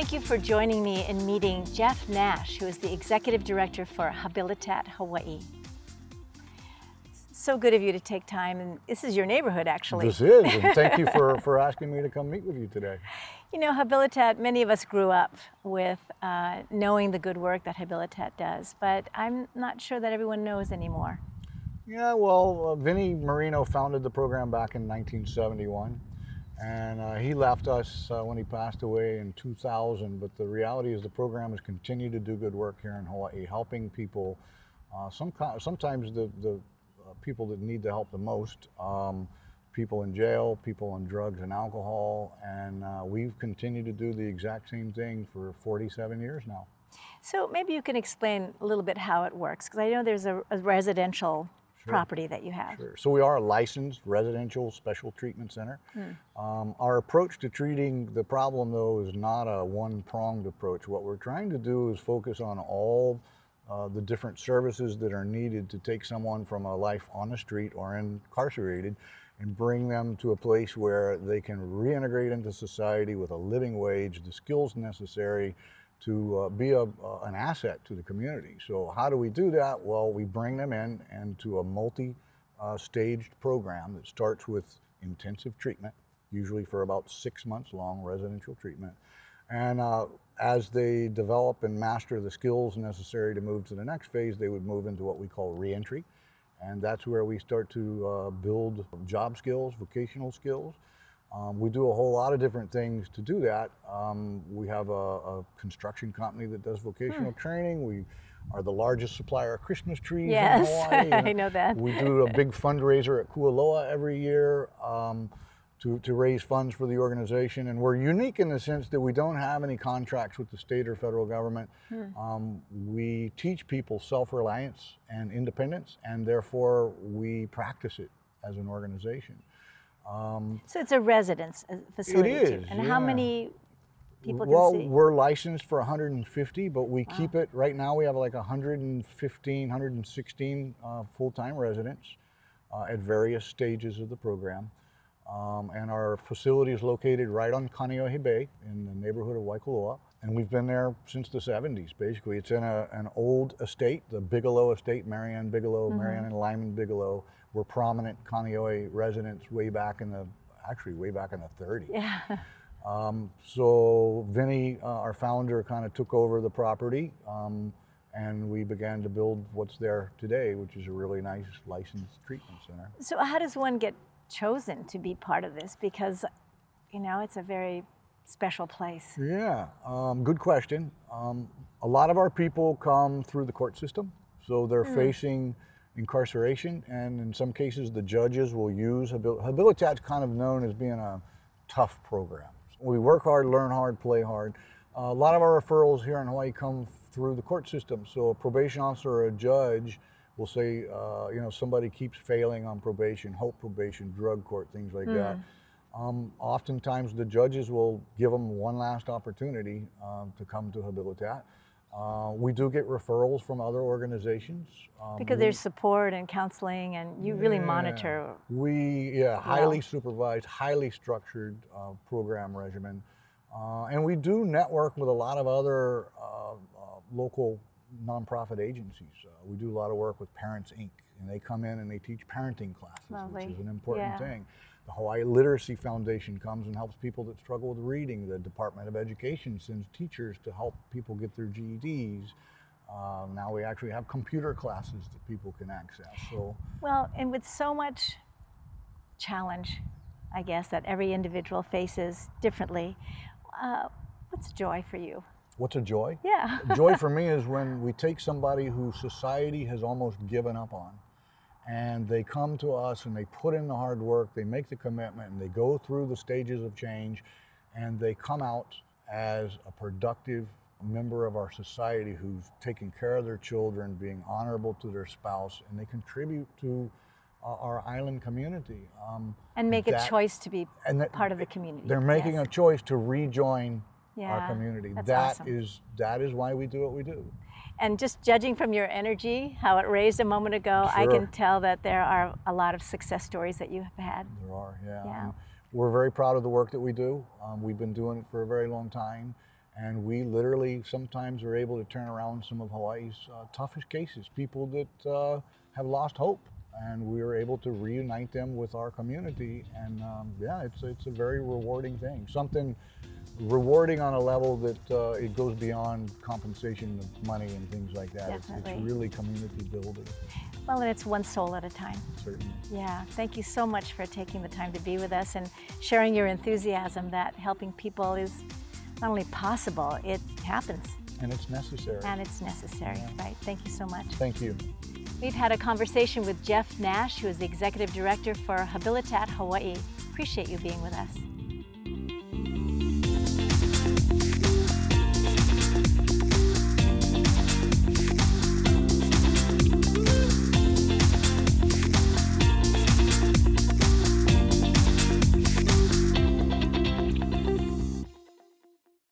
Thank you for joining me in meeting Jeff Nash, who is the Executive Director for Habilitat Hawaii. So good of you to take time, and this is your neighborhood, actually. This is, and thank you for asking me to come meet with you today. You know, Habilitat, many of us grew up with knowing the good work that Habilitat does, but I'm not sure that everyone knows anymore. Yeah, well, Vinnie Marino founded the program back in 1971, and he left us when he passed away in 2000, but the reality is the program has continued to do good work here in Hawaii, helping people, sometimes the people that need the help the most, people in jail, people on drugs and alcohol, and we've continued to do the exact same thing for 47 years now. So maybe you can explain a little bit how it works, because I know there's a residential property that you have. Sure. So we are a licensed residential special treatment center. Our approach to treating the problem, though, is not a one-pronged approach. What we're trying to do is focus on all the different services that are needed to take someone from a life on the street or incarcerated and bring them to a place where they can reintegrate into society with a living wage, the skills necessary to be an asset to the community. So how do we do that? Well, we bring them in and to a multi-staged program that starts with intensive treatment, usually for about 6 months long, residential treatment. And as they develop and master the skills necessary to move to the next phase, they would move into what we call reentry. And that's where we start to build job skills, vocational skills. We do a whole lot of different things to do that. We have a construction company that does vocational training. We are the largest supplier of Christmas trees in Hawaii. I know that. We do a big fundraiser at Kualoa every year to raise funds for the organization. And we're unique in the sense that we don't have any contracts with the state or federal government. We teach people self-reliance and independence, and therefore we practice it as an organization. So it's a residence facility. It is, too. And how many people can see? Well, we're licensed for 150, but we keep it, right now we have like 115, 116 full-time residents at various stages of the program. And our facility is located right on Kaneohe Bay in the neighborhood of Waikoloa. And we've been there since the 70s, basically. It's in an old estate, the Bigelow estate, Marianne Bigelow, Marianne and Lyman Bigelow were prominent Kaneohe residents way back in the 30s. Yeah. So Vinnie, our founder, kind of took over the property, and we began to build what's there today, which is a really nice licensed treatment center. So how does one get chosen to be part of this? Because, you know, it's a very special place. Yeah, good question. A lot of our people come through the court system, so they're facing incarceration, and in some cases the judges will use Habilitat's kind of known as being a tough program. We work hard, learn hard, play hard. A lot of our referrals here in Hawaii come through the court system. So a probation officer or a judge will say, you know, somebody keeps failing on probation, hope probation, drug court, things like that. Oftentimes the judges will give them one last opportunity to come to Habilitat. We do get referrals from other organizations. Because there's support and counseling, and you really monitor. Highly supervised, highly structured program regimen. And we do network with a lot of other local nonprofit agencies. We do a lot of work with Parents Inc., and they come in and they teach parenting classes, which is an important thing. The Hawaii Literacy Foundation comes and helps people that struggle with reading. The Department of Education sends teachers to help people get their GEDs. Now we actually have computer classes that people can access. So, well, and with so much challenge, I guess, that every individual faces differently, what's joy for you? What's a joy? Yeah. Joy for me is when we take somebody who society has almost given up on, and they come to us and they put in the hard work, they make the commitment, and they go through the stages of change, and they come out as a productive member of our society who's taking care of their children, being honorable to their spouse, and they contribute to our island community. And make a choice to be part of the community. They're making a choice to rejoin Yeah, our community. That's That is why we do what we do. And just judging from your energy, how it raised a moment ago, I can tell that there are a lot of success stories that you have had. There are, yeah. We're very proud of the work that we do. We've been doing it for a very long time. And we literally sometimes are able to turn around some of Hawaii's toughest cases, people that have lost hope. And we were able to reunite them with our community. And yeah, it's a very rewarding thing. Something rewarding on a level that it goes beyond compensation of money and things like that. It's really community building. Well, and it's one soul at a time. Certainly. Yeah, thank you so much for taking the time to be with us and sharing your enthusiasm that helping people is not only possible, it happens. And it's necessary. And it's necessary, right? Thank you so much. Thank you. We've had a conversation with Jeff Nash, who is the Executive Director for Habilitat Hawaii. Appreciate you being with us.